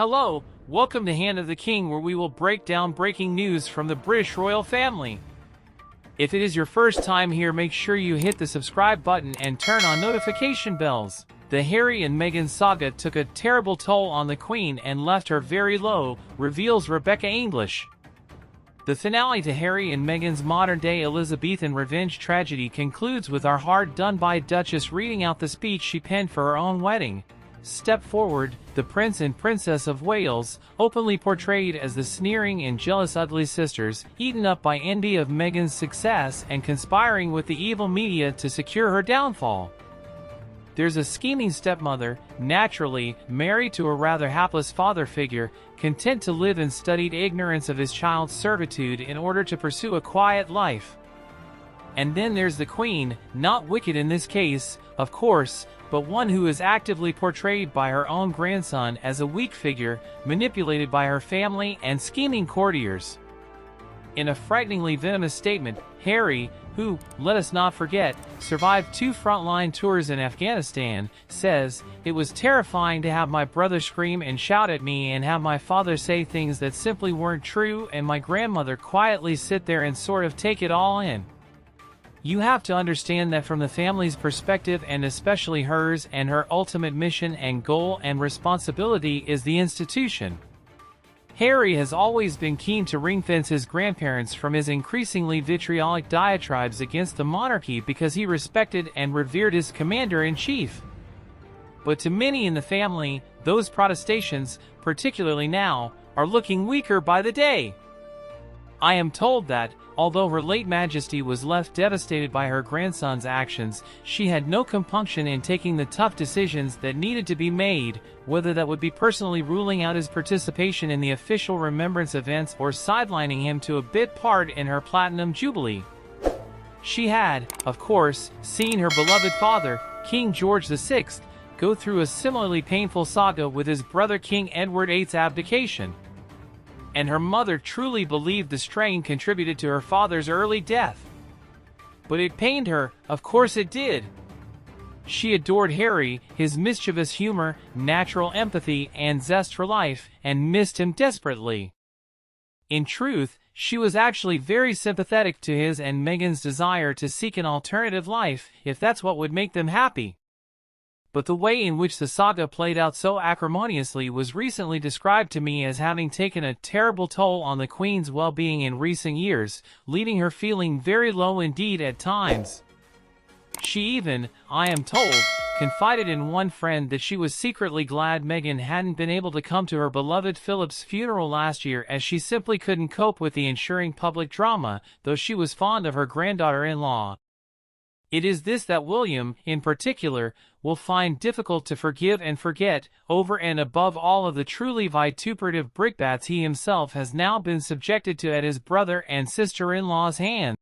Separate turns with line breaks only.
Hello, welcome to Hand of the King, where we will break down breaking news from the British royal family. If it is your first time here, make sure you hit the subscribe button and turn on notification bells. The Harry and Meghan saga took a terrible toll on the Queen and left her very low, reveals Rebecca English. The finale to Harry and Meghan's modern-day Elizabethan revenge tragedy concludes with our hard-done-by Duchess reading out the speech she penned for her own wedding. Step forward, the Prince and Princess of Wales, openly portrayed as the sneering and jealous ugly sisters, eaten up by envy of Meghan's success and conspiring with the evil media to secure her downfall. There's a scheming stepmother, naturally, married to a rather hapless father figure, content to live in studied ignorance of his child's servitude in order to pursue a quiet life. And then there's the Queen, not wicked in this case, of course, but one who is actively portrayed by her own grandson as a weak figure, manipulated by her family and scheming courtiers. In a frighteningly venomous statement, Harry, who, let us not forget, survived 2 frontline tours in Afghanistan, says, "It was terrifying to have my brother scream and shout at me and have my father say things that simply weren't true and my grandmother quietly sit there and sort of take it all in." You have to understand that from the family's perspective, and especially hers, and her ultimate mission and goal and responsibility is the institution. Harry has always been keen to ring-fence his grandparents from his increasingly vitriolic diatribes against the monarchy because he respected and revered his commander-in-chief. But to many in the family, those protestations, particularly now, are looking weaker by the day. I am told that, although Her late Majesty was left devastated by her grandson's actions, she had no compunction in taking the tough decisions that needed to be made, whether that would be personally ruling out his participation in the official remembrance events or sidelining him to a bit part in her Platinum Jubilee. She had, of course, seen her beloved father, King George VI, go through a similarly painful saga with his brother King Edward VIII's abdication. And her mother truly believed the strain contributed to her father's early death. But it pained her, of course it did. She adored Harry, his mischievous humor, natural empathy, and zest for life, and missed him desperately. In truth, she was actually very sympathetic to his and Meghan's desire to seek an alternative life, if that's what would make them happy. But the way in which the saga played out so acrimoniously was recently described to me as having taken a terrible toll on the Queen's well-being in recent years, leaving her feeling very low indeed at times. She even, I am told, confided in one friend that she was secretly glad Meghan hadn't been able to come to her beloved Philip's funeral last year, as she simply couldn't cope with the ensuing public drama, though she was fond of her granddaughter-in-law. It is this that William, in particular, will find difficult to forgive and forget, over and above all of the truly vituperative brickbats he himself has now been subjected to at his brother and sister-in-law's hands.